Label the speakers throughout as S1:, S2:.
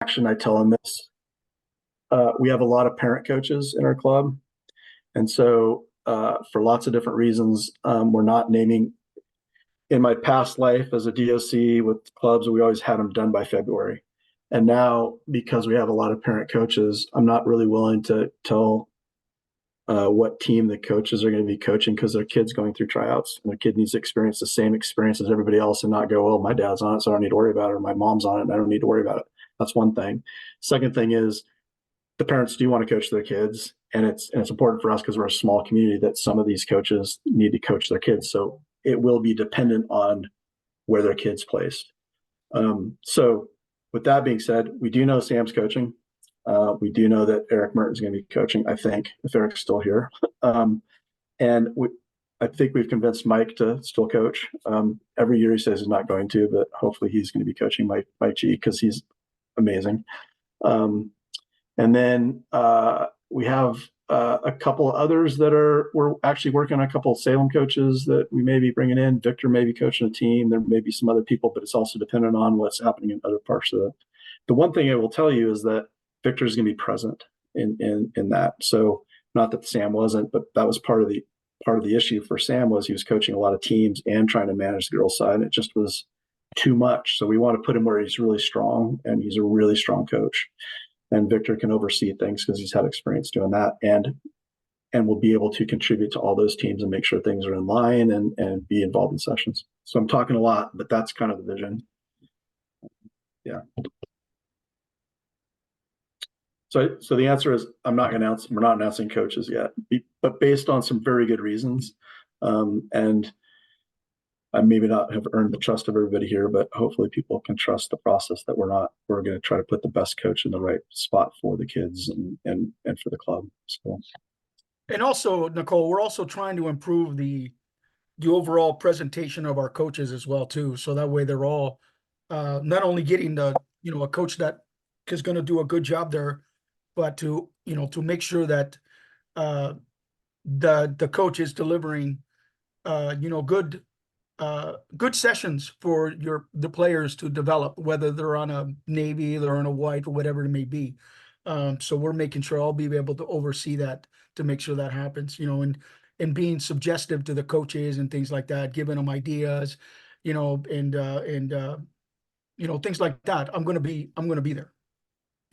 S1: action, I tell them this. We have a lot of parent coaches in our club. And so for lots of different reasons, we're not naming. In my past life as a DOC with clubs, we always had them done by February. And now, because we have a lot of parent coaches, I'm not really willing to tell what team the coaches are going to be coaching because their kid's going through tryouts and their kid needs to experience the same experience as everybody else and not go, well, my dad's on it, so I don't need to worry about it, or my mom's on it, and I don't need to worry about it. That's one thing. Second thing is the parents do want to coach their kids, and it's important for us because we're a small community that some of these coaches need to coach their kids. So it will be dependent on where their kid's placed. So with that being said, we do know Sam's coaching. We do know that Eric Merton's going to be coaching, I think, if Eric's still here. And I think we've convinced Mike to still coach. Every year he says he's not going to, but hopefully he's going to be coaching Mike G because he's amazing. And then we have a couple of others that we're actually working on a couple of Salem coaches that we may be bringing in. Victor may be coaching a team. There may be some other people, but it's also dependent on what's happening in other parts of the one thing I will tell you is that Victor is going to be present in that. So not that Sam wasn't, but that was part of the issue for Sam was he was coaching a lot of teams and trying to manage the girls' side. And it just was too much. So we want to put him where he's really strong, and he's a really strong coach. And Victor can oversee things because he's had experience doing that, and will be able to contribute to all those teams and make sure things are in line and be involved in sessions. So I'm talking a lot, but that's kind of the vision. Yeah. So the answer is we're not announcing coaches yet, but based on some very good reasons. And I maybe not have earned the trust of everybody here, but hopefully people can trust the process that we're going to try to put the best coach in the right spot for the kids and for the club. So.
S2: And also, Nicole, we're also trying to improve the overall presentation of our coaches as well too. So that way they're all not only getting a coach that is going to do a good job there, but to make sure that the coach is delivering good sessions for the players to develop, whether they're on a navy, they're on a white, or whatever it may be. So we're making sure I'll be able to oversee that to make sure that happens, and being suggestive to the coaches and things like that, giving them ideas, and things like that. I'm going to be there.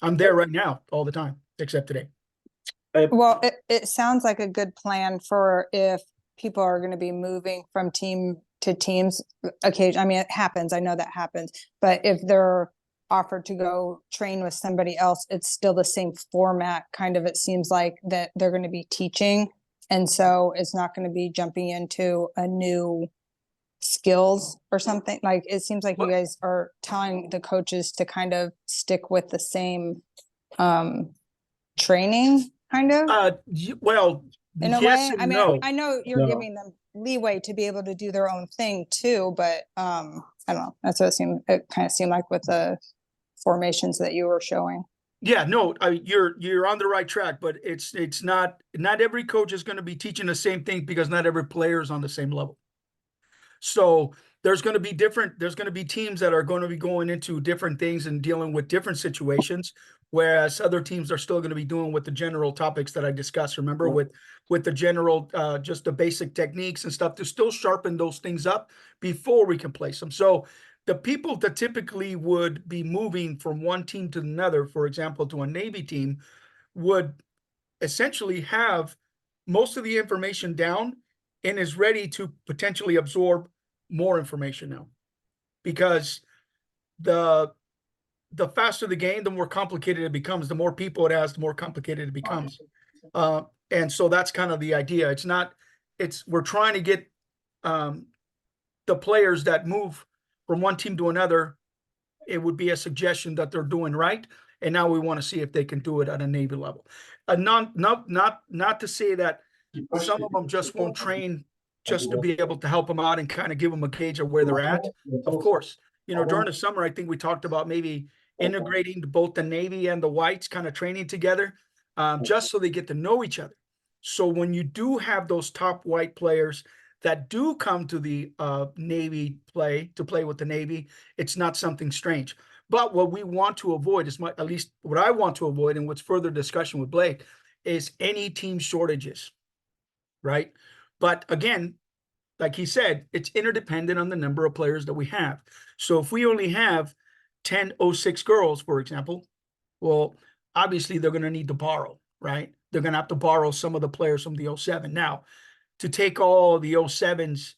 S2: I'm there right now all the time, except today.
S3: Well, it sounds like a good plan for if people are going to be moving from team to teams occasionally. I mean, it happens. I know that happens. But if they're offered to go train with somebody else, it's still the same format, kind of, it seems like, that they're going to be teaching. And so it's not going to be jumping into a new skills or something. Like, it seems like you guys are telling the coaches to kind of stick with the same training, kind of.
S2: Well,
S3: in a
S2: yes
S3: way. I mean,
S2: no.
S3: I know you're giving them leeway to be able to do their own thing too, but I don't know. That's what it kind of seemed like with the formations that you were showing.
S2: Yeah, no, you're on the right track, but it's not every coach is going to be teaching the same thing because not every player is on the same level. So there's going to be teams that are going to be going into different things and dealing with different situations, whereas other teams are still going to be doing with the general topics that I discussed. Remember, with the general, just the basic techniques and stuff, to still sharpen those things up before we can place them. So the people that typically would be moving from one team to another, for example, to a Navy team, would essentially have most of the information down and is ready to potentially absorb more information now, because the faster the game, the more complicated it becomes. The more people it has, the more complicated it becomes. And so that's kind of the idea. We're trying to get the players that move from one team to another. It would be a suggestion that they're doing right, and now we want to see if they can do it at a Navy level. Not to say that some of them just won't train just to be able to help them out and kind of give them a gauge of where they're at. Of course, during the summer, I think we talked about maybe integrating both the Navy and the whites kind of training together, just so they get to know each other. So when you do have those top white players that do come to the Navy to play with the Navy, it's not something strange. But what we want to avoid is at least what I want to avoid, and what's further discussion with Blake, is any team shortages, right? But again, like he said, it's interdependent on the number of players that we have. So if we only have 10 06 girls, for example, well, obviously they're going to need to borrow, right? They're going to have to borrow some of the players from the 07. Now, to take all the 07s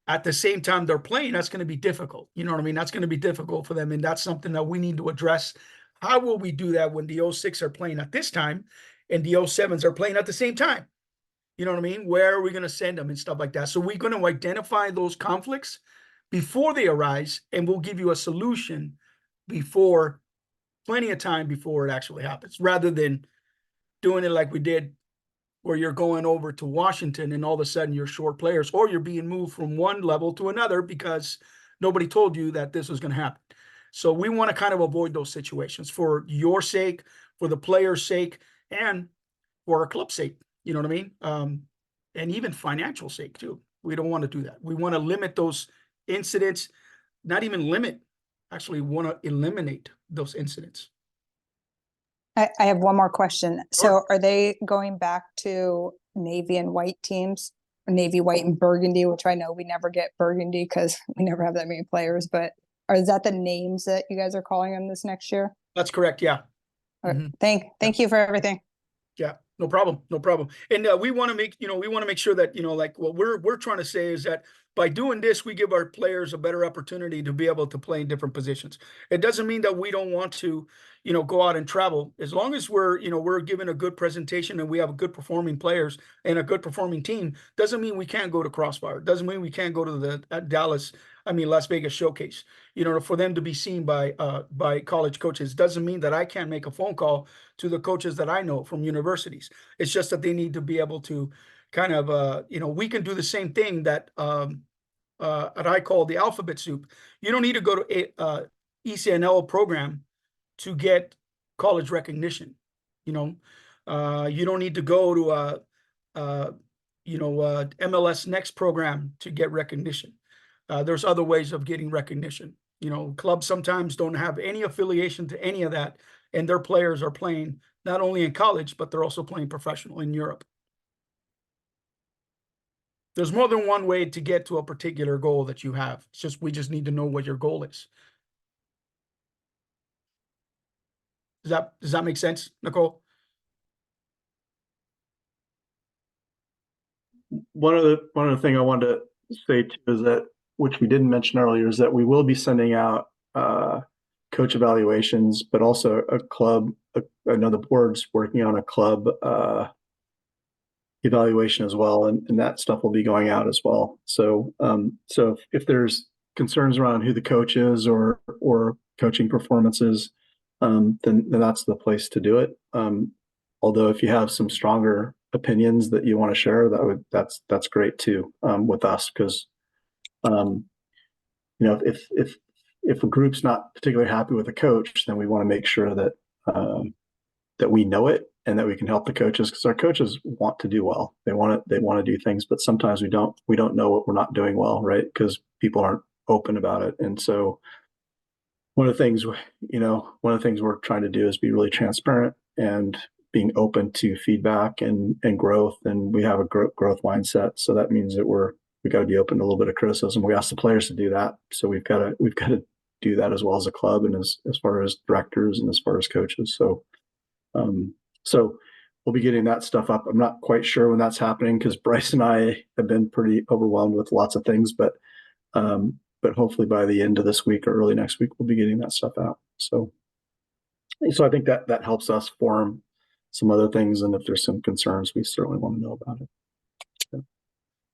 S2: at the same time they're playing, that's going to be difficult. You know what I mean? That's going to be difficult for them. And that's something that we need to address. How will we do that when the 06 are playing at this time and the 07s are playing at the same time? You know what I mean? Where are we going to send them and stuff like that? So we're going to identify those conflicts before they arise, and we'll give you a solution before, plenty of time before it actually happens, rather than doing it like we did where you're going over to Washington and all of a sudden you're short players, or you're being moved from one level to another because nobody told you that this was going to happen. So we want to kind of avoid those situations for your sake, for the player's sake, and for our club's sake. You know what I mean? And even financial sake too. We don't want to do that. We want to limit those incidents, not even limit, actually want to eliminate those incidents.
S3: I have one more question. So
S2: Sure.
S3: are they going back to navy and white teams? Navy, white, and burgundy, which I know we never get burgundy because we never have that many players, but is that the names that you guys are calling them this next year?
S2: That's correct. Yeah.
S3: All right.
S2: Mhm.
S3: Thank you for everything.
S2: Yeah, no problem, no problem. And we want to make, we want to make sure that, like what we're trying to say is that by doing this, we give our players a better opportunity to be able to play in different positions. It doesn't mean that we don't want to, go out and travel. As long as we're giving a good presentation and we have good performing players and a good performing team, doesn't mean we can't go to Crossfire. Doesn't mean we can't go to the Las Vegas showcase. For them to be seen by college coaches. Doesn't mean that I can't make a phone call to the coaches that I know from universities. It's just that they need to be able to kind of, we can do the same thing that I call the alphabet soup. You don't need to go to a ECNL program to get college recognition. You don't need to go to MLS Next program to get recognition. There's other ways of getting recognition. Clubs sometimes don't have any affiliation to any of that, and their players are playing not only in college, but they're also playing professional in Europe. There's more than one way to get to a particular goal that you have. It's just, we just need to know what your goal is. Does that make sense, Nicole?
S1: One of the thing I wanted to say too is that, which we didn't mention earlier, is that we will be sending out coach evaluations, but also a club. I know the board's working on a club evaluation as well, and that stuff will be going out as well. So if there's concerns around who the coach is or coaching performances, then that's the place to do it. Although if you have some stronger opinions that you want to share, that's great too, with us, because if a group's not particularly happy with a coach, then we want to make sure that that we know it and that we can help the coaches, because our coaches want to do well. They want to do things, but sometimes we don't know what we're not doing well, right? Because people aren't open about it. And so one of the things we're trying to do is be really transparent and being open to feedback and growth. And we have a growth mindset. So that means that we got to be open to a little bit of criticism. We ask the players to do that. So we've got to do that as well as a club, and as far as directors and as far as coaches. So we'll be getting that stuff up. I'm not quite sure when that's happening, because Bryce and I have been pretty overwhelmed with lots of things, but hopefully by the end of this week or early next week, we'll be getting that stuff out. So I think that helps us form some other things. And if there's some concerns, we certainly want to know about it. So.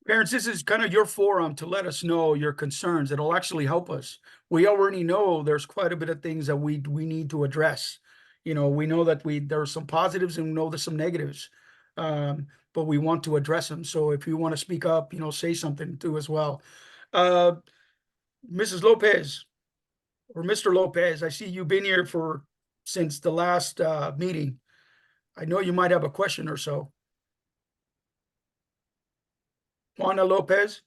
S2: Parents, this is kind of your forum to let us know your concerns. It'll actually help us. We already know there's quite a bit of things that we need to address. We know that there are some positives and we know there's some negatives, but we want to address them. So if you want to speak up, say something too as well. Mrs. Lopez or Mr. Lopez, I see you've been here since the last meeting. I know you might have a question or so. Juana Lopez?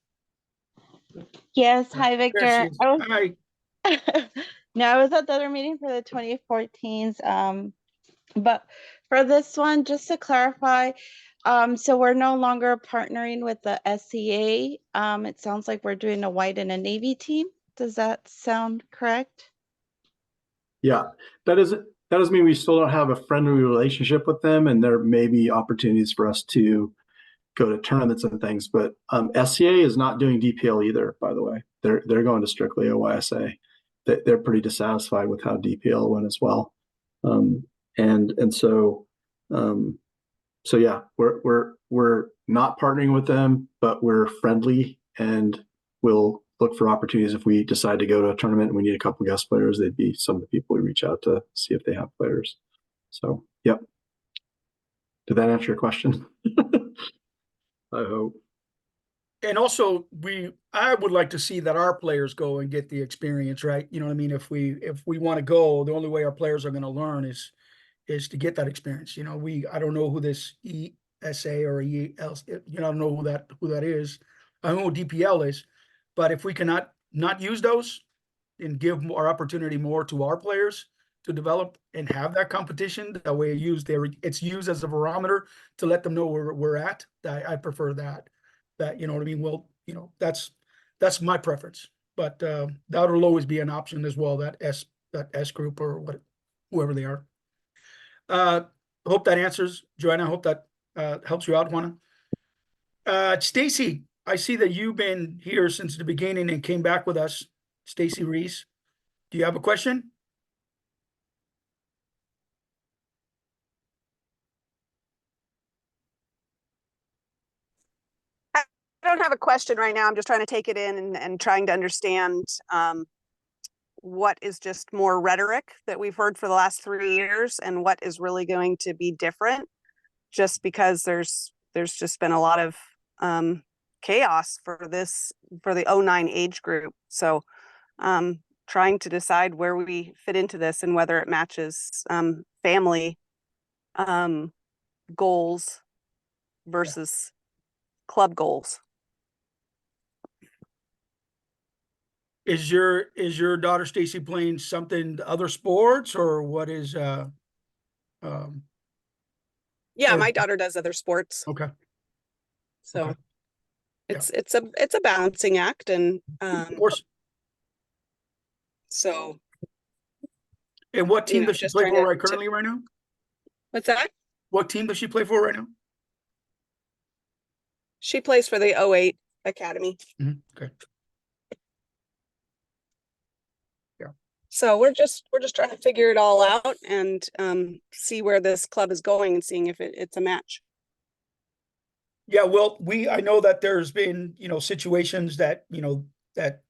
S4: Yes, hi,
S2: There
S4: Victor.
S2: she is. Hi.
S4: No, I was at the other meeting for the 2014s. But for this one, just to clarify, so we're no longer partnering with the SCA. It sounds like we're doing a white and a navy team. Does that sound correct?
S1: Yeah, that doesn't mean we still don't have a friendly relationship with them, and there may be opportunities for us to go to tournaments and things. But SCA is not doing DPL either, by the way. They're going to strictly OYSA. They're pretty dissatisfied with how DPL went as well. And so so yeah, we're not partnering with them, but we're friendly, and we'll look for opportunities. If we decide to go to a tournament and we need a couple guest players, they'd be some of the people we reach out to see if they have players. So, yep. Did that answer your question? I hope.
S2: And also, I would like to see that our players go and get the experience, right? You know what I mean? If we want to go, the only way our players are going to learn is to get that experience. You know, I don't know who this ESA or EL, you know, I don't know who that is. I don't know what DPL is, but if we cannot not use those and give more opportunity more to our players to develop and have that competition, that way it's used as a barometer to let them know where we're at. I prefer that. You know what I mean? Well, you know, that's my preference, but that will always be an option as well. That S group or whoever they are. Hope that answers, Joanna. I hope that helps you out, Juana. Stacy, I see that you've been here since the beginning and came back with us. Stacy Reese, do you have a question?
S5: I don't have a question right now. I'm just trying to take it in and trying to understand what is just more rhetoric that we've heard for the last 3 years and what is really going to be different, just because there's just been a lot of chaos for the 09 age group. So trying to decide where we fit into this and whether it matches family goals versus club goals.
S2: Is your daughter Stacy playing something other sports, or what is
S5: Yeah,
S2: or-
S5: my daughter does other sports.
S2: okay.
S5: So
S2: Okay.
S5: it's a balancing act, and
S2: Of course.
S5: so
S2: And what team
S5: know,
S2: does she
S5: just
S2: play
S5: trying
S2: for
S5: to-
S2: currently right now?
S5: what's that?
S2: What team does she play for right now?
S5: She plays for the 08 Academy.
S2: Okay.
S5: So we're just trying to figure it all out and see where this club is going and seeing if it's a match.
S2: Yeah, well, I know that there's been, you know, situations that, you know, that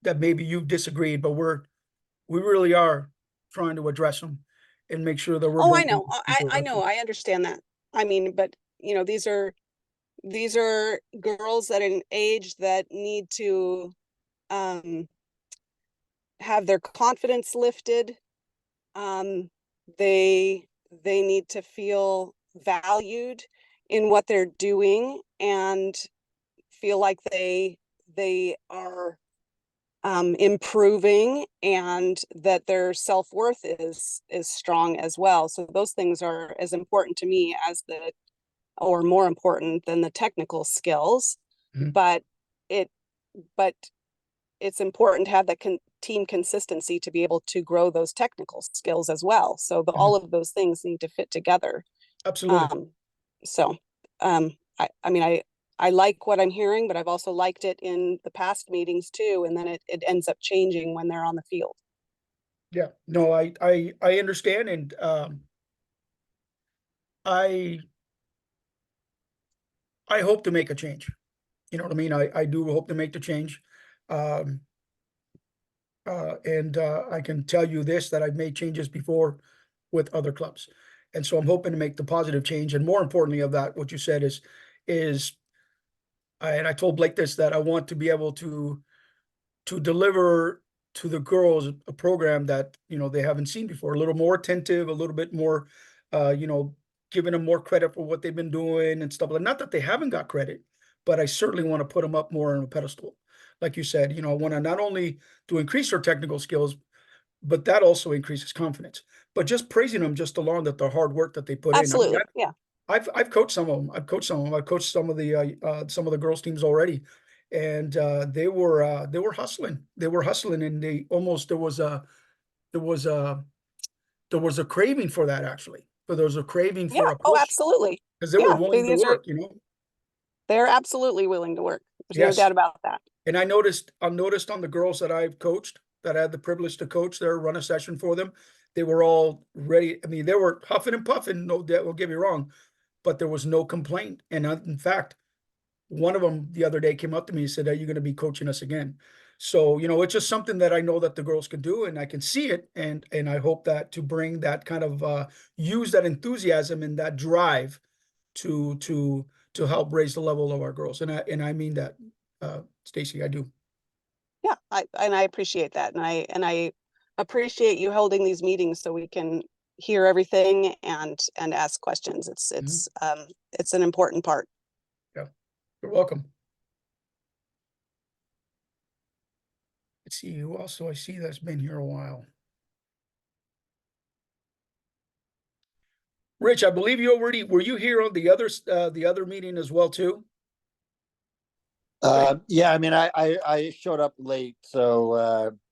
S2: maybe you've disagreed, but we really are trying to address them and make sure that we're.
S5: Oh, I know. I know. I understand that. I mean, but you know, these are girls at an age that need to have their confidence lifted. They need to feel valued in what they're doing and feel like they are improving, and that their self-worth is strong as well. So those things are as important to me as or more important than the technical skills.
S2: Mhm.
S5: But it's important to have that team consistency to be able to grow those technical skills as well. So all of those things need to fit together.
S2: Absolutely.
S5: So I mean, I like what I'm hearing, but I've also liked it in the past meetings too. And then it ends up changing when they're on the field.
S2: Yeah, no, I understand. And I hope to make a change. You know what I mean? I do hope to make the change. And I can tell you this, that I've made changes before with other clubs. And so I'm hoping to make the positive change. And more importantly of that, what you said is, and I told Blake this, that I want to be able to deliver to the girls a program that, you know, they haven't seen before, a little more attentive, a little bit more, you know, giving them more credit for what they've been doing and stuff. Not that they haven't got credit, but I certainly want to put them up more on a pedestal. Like you said, you know, I want to not only to increase their technical skills, but that also increases confidence. But just praising them just along that the hard work that they put in. I mean,
S5: Absolutely. Yeah.
S2: I've coached some of them. I've coached some of them. I've coached some of the girls teams already, and they were hustling. They were hustling, and they almost there was a craving for that actually. But there was a craving for
S5: Yeah.
S2: a
S5: Oh,
S2: push
S5: absolutely.
S2: because they were
S5: Yeah.
S2: willing to
S5: These are,
S2: work. You know.
S5: they're absolutely willing to work. There's no
S2: Yes.
S5: doubt about that.
S2: And I noticed on the girls that I've coached, that I had the privilege to coach there, run a session for them. They were all ready. I mean, they were huffing and puffing. No, that will get me wrong, but there was no complaint. And in fact, one of them the other day came up to me and said, "Are you going to be coaching us again?" So, you know, it's just something that I know that the girls can do, and I can see it. And I hope that to bring that kind of use that enthusiasm and that drive to help raise the level of our girls. And I mean that, Stacy, I do.
S5: Yeah. I appreciate that. And I appreciate you holding these meetings so we can hear everything and ask questions. It's an important part.
S2: You're welcome. Let's see who else do I see that's been here a while. Rich, I believe you already were you here on the other meeting as well too?
S6: Yeah, I mean, I showed up late, so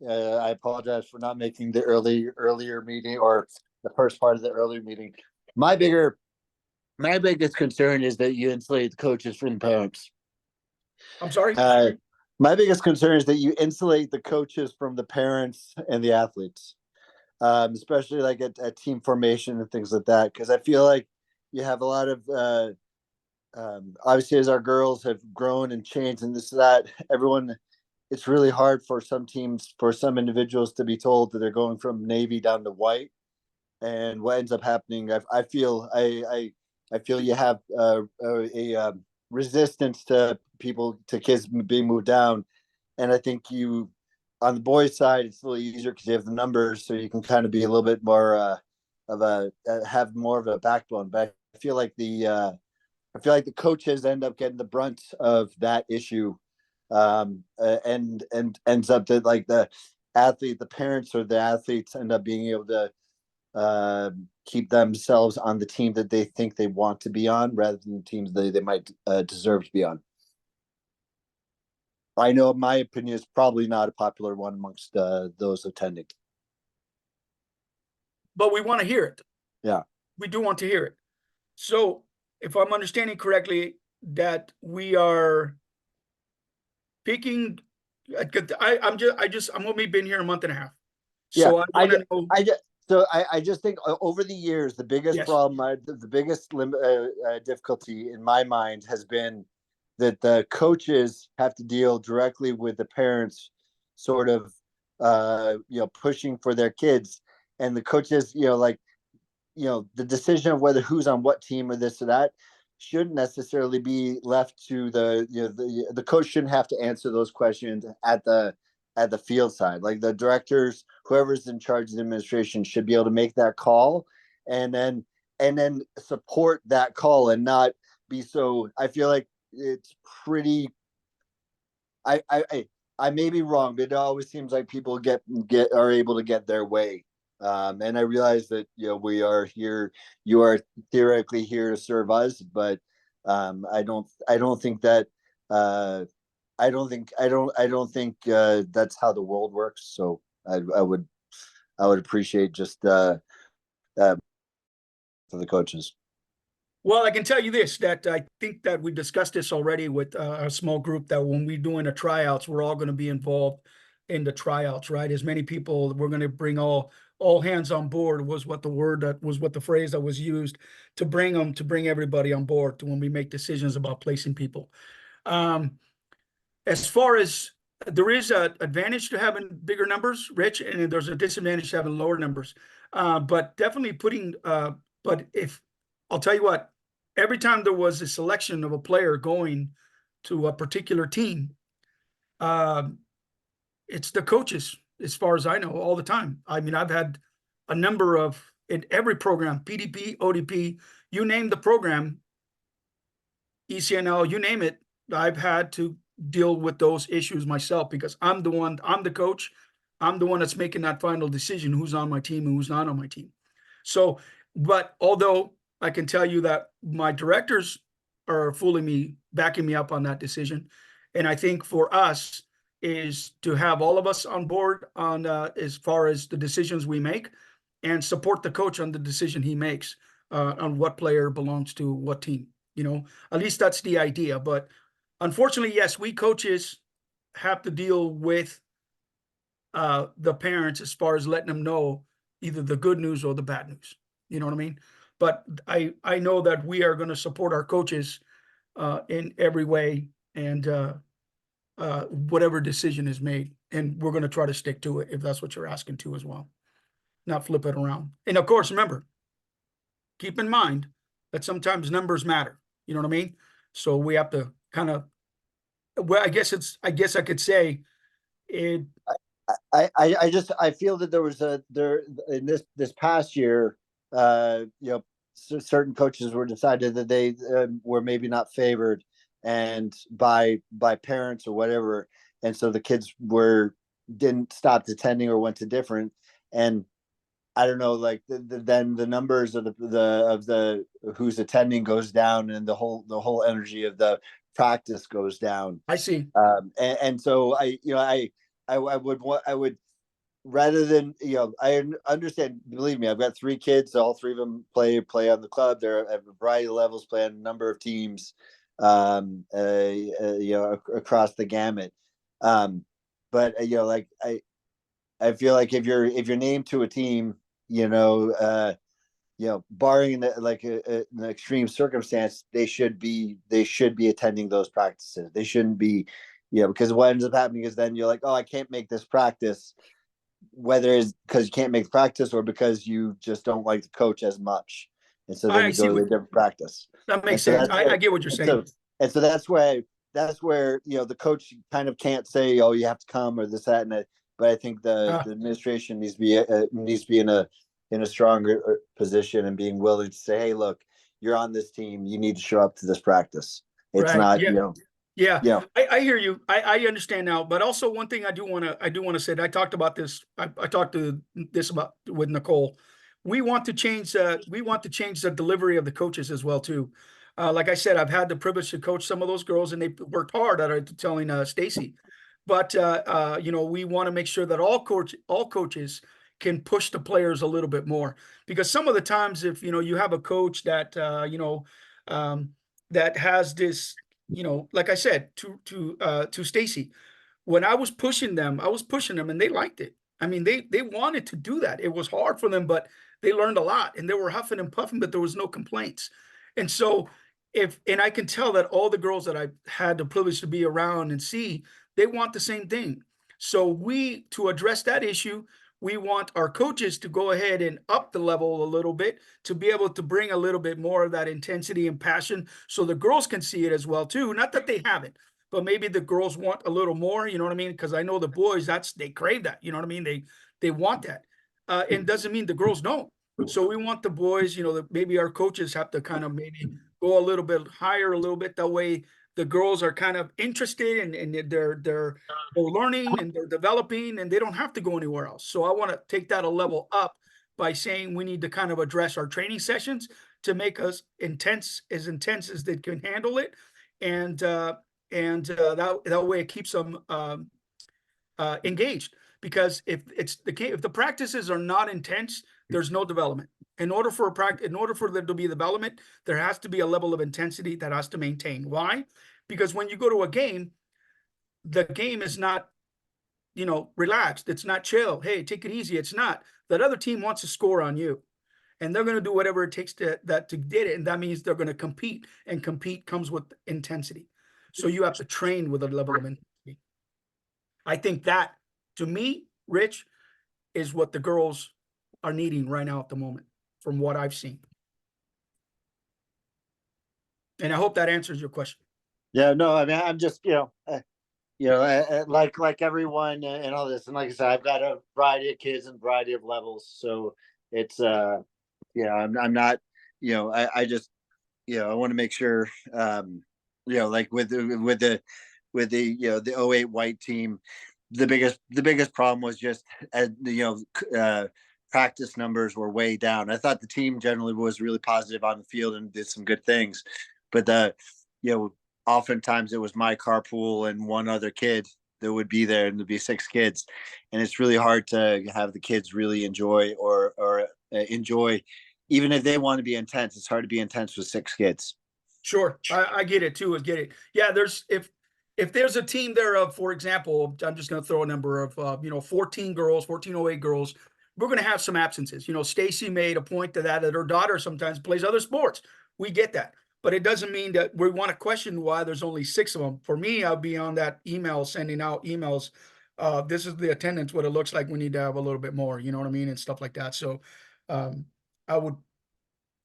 S6: I apologize for not making the earlier meeting or the first part of the earlier meeting. My biggest concern is that you insulate the coaches from the parents.
S2: I'm sorry.
S6: My biggest concern is that you insulate the coaches from the parents and the athletes, especially like at team formation and things like that. Because I feel like you have a lot of obviously as our girls have grown and changed and this that everyone, it's really hard for some teams, for some individuals to be told that they're going from navy down to white. And what ends up happening, I feel you have a resistance to kids being moved down. And I think on the boys side, it's a little easier because you have the numbers, so you can kind of be a little bit more have more of a backbone. But I feel like the coaches end up getting the brunt of that issue, and ends up that like the parents or the athletes end up being able to keep themselves on the team that they think they want to be on rather than the teams they might deserve to be on. I know my opinion is probably not a popular one amongst those attending.
S2: But we want to hear it.
S6: Yeah.
S2: We do want to hear it. So if I'm understanding correctly, that we are picking, I'm only been here a month and a half. So
S6: Yeah,
S2: I want to know.
S6: I just think over the years, the biggest
S2: Yes.
S6: problem, the biggest difficulty in my mind has been that the coaches have to deal directly with the parents, sort of, pushing for their kids, and the coaches, the decision of whether who's on what team or this or that shouldn't necessarily be left to the coach shouldn't have to answer those questions at the field side. Like the directors, whoever's in charge of the administration should be able to make that call and then support that call and not be so. I feel like it's pretty. I may be wrong, but it always seems like people are able to get their way. And I realize that we are here. You are theoretically here to serve us, but I don't think that. I don't think that's how the world works. So I would appreciate just for the coaches.
S2: Well, I can tell you this, that I think that we discussed this already with a small group, that when we're doing the tryouts, we're all going to be involved in the tryouts, right? As many people, we're going to bring all hands on board was what the phrase that was used to bring everybody on board to when we make decisions about placing people. As far as there is an advantage to having bigger numbers, Rich, and there's a disadvantage to having lower numbers. But definitely but if I'll tell you what, every time there was a selection of a player going to a particular team, it's the coaches, as far as I know, all the time. I mean, I've had a number of, in every program, PDP, ODP, you name the program, ECNL, you name it, I've had to deal with those issues myself because I'm the coach. I'm the one that's making that final decision, who's on my team and who's not on my team. So, but although I can tell you that my directors are backing me up on that decision. And I think for us is to have all of us on board on as far as the decisions we make, and support the coach on the decision he makes on what player belongs to what team. At least that's the idea. But unfortunately, yes, we coaches have to deal with the parents as far as letting them know either the good news or the bad news. You know what I mean? But I know that we are going to support our coaches in every way, and whatever decision is made, and we're going to try to stick to it if that's what you're asking to as well, not flip it around. And of course, remember, keep in mind that sometimes numbers matter. You know what I mean? So we have to kind of, well, I guess I could say it.
S6: I feel that there in this past year, certain coaches were decided that they were maybe not favored and by parents or whatever, and so the kids didn't stop attending or went to different. And I don't know, like then the numbers of the who's attending goes down, and the whole energy of the practice goes down.
S2: I see.
S6: And so I would, rather than, I understand, believe me, I've got 3 kids, all 3 of them play on the club. They're at a variety of levels, play on a number of teams, across the gamut. But I feel like if you're named to a team, barring an extreme circumstance, they should be attending those practices. They shouldn't be, because what ends up happening is then you're like, oh, I can't make this practice, whether it's because you can't make the practice or because you just don't like the coach as much. And so then you go to a different practice.
S2: That makes sense. I get what you're saying.
S6: So that's where the coach kind of can't say, oh, you have to come or this, that, and that. But I think the administration needs to be in a stronger position and being willing to say, hey, look, you're on this team, you need to show up to this practice. It's not,
S2: Yeah. I hear you. I understand now. But also one thing I do want to say, I talked about this. I talked to this about with Nicole. We want to change the delivery of the coaches as well too. Like I said, I've had the privilege to coach some of those girls, and they worked hard at it, telling Stacy. But we want to make sure that all coaches can push the players a little bit more, because some of the times if you have a coach that that has this, like I said to Stacy, when I was pushing them and they liked it. I mean, they wanted to do that. It was hard for them, but they learned a lot, and they were huffing and puffing, but there was no complaints. And so and I can tell that all the girls that I had the privilege to be around and see, they want the same thing. So to address that issue, we want our coaches to go ahead and up the level a little bit, to be able to bring a little bit more of that intensity and passion, so the girls can see it as well too. Not that they haven't, but maybe the girls want a little more, you know what I mean? Because I know the boys, they crave that, you know what I mean? They want that. And doesn't mean the girls don't. So we want the boys, maybe our coaches have to kind of maybe go a little bit higher, a little bit. That way the girls are kind of interested, and they're learning and they're developing, and they don't have to go anywhere else. So I want to take that a level up by saying we need to kind of address our training sessions to make us intense as they can handle it. And that way it keeps them engaged. Because if the practices are not intense, there's no development. In order for there to be development, there has to be a level of intensity that has to maintain. Why? Because when you go to a game, the game is not, relaxed. It's not chill. Hey, take it easy. It's not. That other team wants to score on you, and they're going to do whatever it takes to get it. And that means they're going to compete, and compete comes with intensity. So you have to train with a level of intensity. I think that, to me, Rich, is what the girls are needing right now at the moment, from what I've seen. And I hope that answers your question.
S6: Yeah, no, I mean, I'm just, like everyone and all this. And like I said, I've got a variety of kids and variety of levels. So it's, I'm not, I just, I want to make sure, like with the 08 white team, the biggest problem was just, practice numbers were way down. I thought the team generally was really positive on the field and did some good things, but oftentimes it was my carpool and one other kid that would be there, and there'd be 6 kids, and it's really hard to have the kids really enjoy or enjoy, even if they want to be intense. It's hard to be intense with 6 kids.
S2: Sure, I get it too. I get it. Yeah, if there's a team there of, for example, I'm just going to throw a number of 14 girls, 1408 girls. We're going to have some absences. Stacy made a point to that her daughter sometimes plays other sports. We get that, but it doesn't mean that we want to question why there's only 6 of them. For me, I'll be on that email, sending out emails. This is the attendance, what it looks like. We need to have a little bit more, you know what I mean, and stuff like that. So, I would,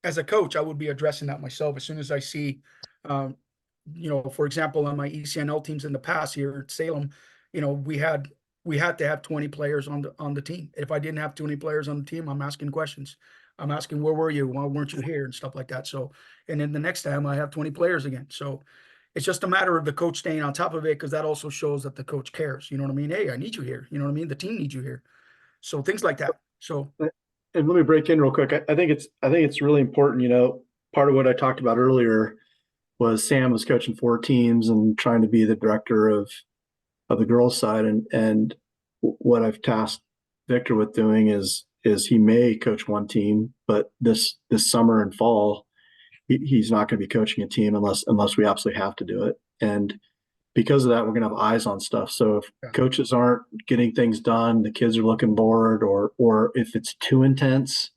S2: as a coach, I would be addressing that myself as soon as I see, for example, on my ECNL teams in the past here at Salem, we had to have 20 players on the team. If I didn't have 20 players on the team, I'm asking questions. I'm asking, where were you? Why weren't you here? And stuff like that. So, and then the next time I have 20 players again. So it's just a matter of the coach staying on top of it, because that also shows that the coach cares. You know what I mean? Hey, I need you here. You know what I mean? The team needs you here. So things like that. So.
S1: And let me break in real quick. I think it's really important. Part of what I talked about earlier was Sam was coaching 4 teams and trying to be the director of the girls' side. And what I've tasked Victor with doing is he may coach 1 team, but this summer and fall, he's not going to be coaching a team unless we absolutely have to do it. And because of that, we're going to have eyes on stuff. So if coaches aren't getting things done, the kids are looking bored, or if it's too intense,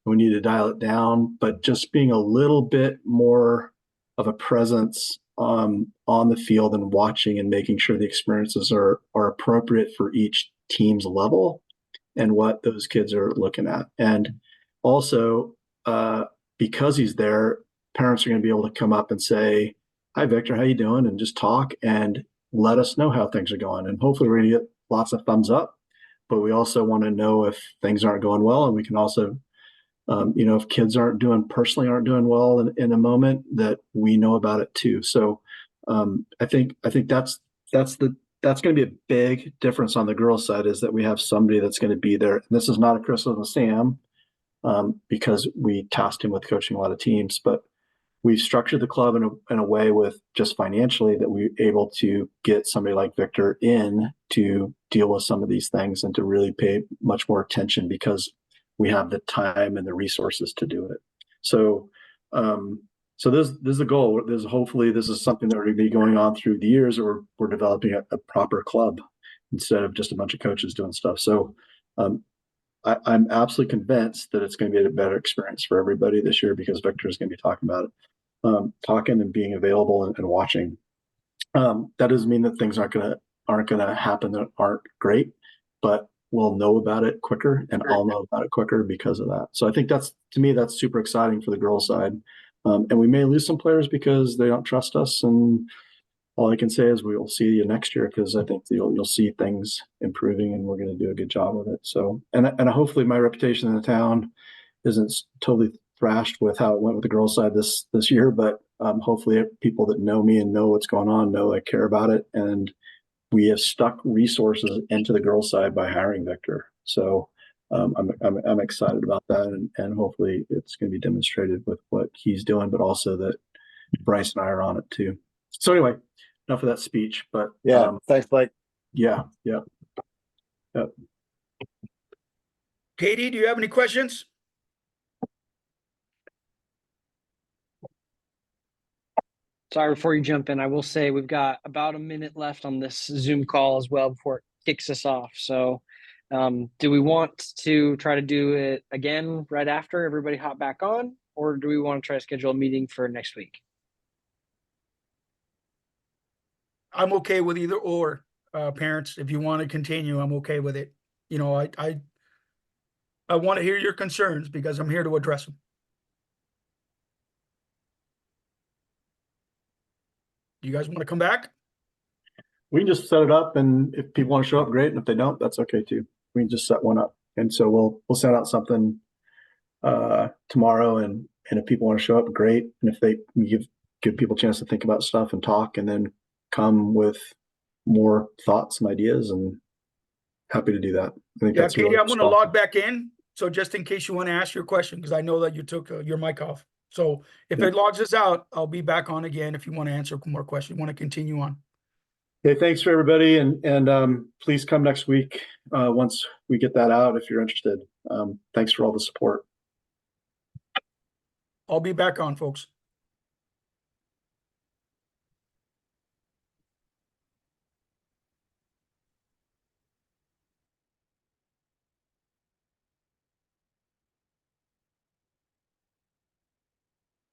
S1: we need to dial it down. But just being a little bit more of a presence on the field and watching and making sure the experiences are appropriate for each team's level and what those kids are looking at. And also, because he's there, parents are going to be able to come up and say, "Hi, Victor, how you doing?" and just talk and let us know how things are going. And hopefully we're going to get lots of thumbs up, but we also want to know if things aren't going well. And we can also, if kids aren't doing well in a moment, that we know about it too. So I think that's going to be a big difference on the girls' side, is that we have somebody that's going to be there. And this is not a criticism of Sam, because we tasked him with coaching a lot of teams, but we've structured the club in a way with just financially that we're able to get somebody like Victor in to deal with some of these things and to really pay much more attention, because we have the time and the resources to do it. So, this is the goal. Hopefully this is something that we're going to be going on through the years, or we're developing a proper club instead of just a bunch of coaches doing stuff. So, I'm absolutely convinced that it's going to be a better experience for everybody this year, because Victor is going to be talking about it, talking and being available and watching. That doesn't mean that things aren't going to happen that aren't great, but we'll know about it quicker, and I'll know about it quicker because of that. So I think that's super exciting for the girls' side. And we may lose some players because they don't trust us, and all I can say is we will see you next year, because I think you'll see things improving, and we're going to do a good job with it. So, and hopefully my reputation in the town isn't totally thrashed with how it went with the girls' side this year, but hopefully people that know me and know what's going on know I care about it, and we have stuck resources into the girls' side by hiring Victor. So I'm excited about that, and hopefully it's going to be demonstrated with what he's doing, but also that Bryce and I are on it too. So anyway, enough of that speech, but
S6: thanks, Blake.
S1: Yeah.
S2: Katie, do you have any questions?
S7: Sorry, before you jump in, I will say we've got about a minute left on this Zoom call as well before it kicks us off. So do we want to try to do it again right after everybody hop back on, or do we want to try to schedule a meeting for next week?
S2: I'm okay with either or. Parents, if you want to continue, I'm okay with it. I want to hear your concerns, because I'm here to address them. Do you guys want to come back?
S1: We can just set it up, and if people want to show up, great. And if they don't, that's okay too. We can just set one up. And so we'll send out something tomorrow, and if people want to show up, great. And if they give people a chance to think about stuff and talk, and then come with more thoughts and ideas, and happy to do that. I think
S2: Yeah,
S1: that's
S2: Katie,
S1: really
S2: I'm gonna
S1: responsible.
S2: log back in. So just in case you want to ask your question, because I know that you took your mic off. So if
S1: Yeah.
S2: it logs us out, I'll be back on again if you want to answer more questions, want to continue on.
S1: Okay, thanks for everybody, and please come next week once we get that out if you're interested. Thanks for all the support.
S2: I'll be back on, folks.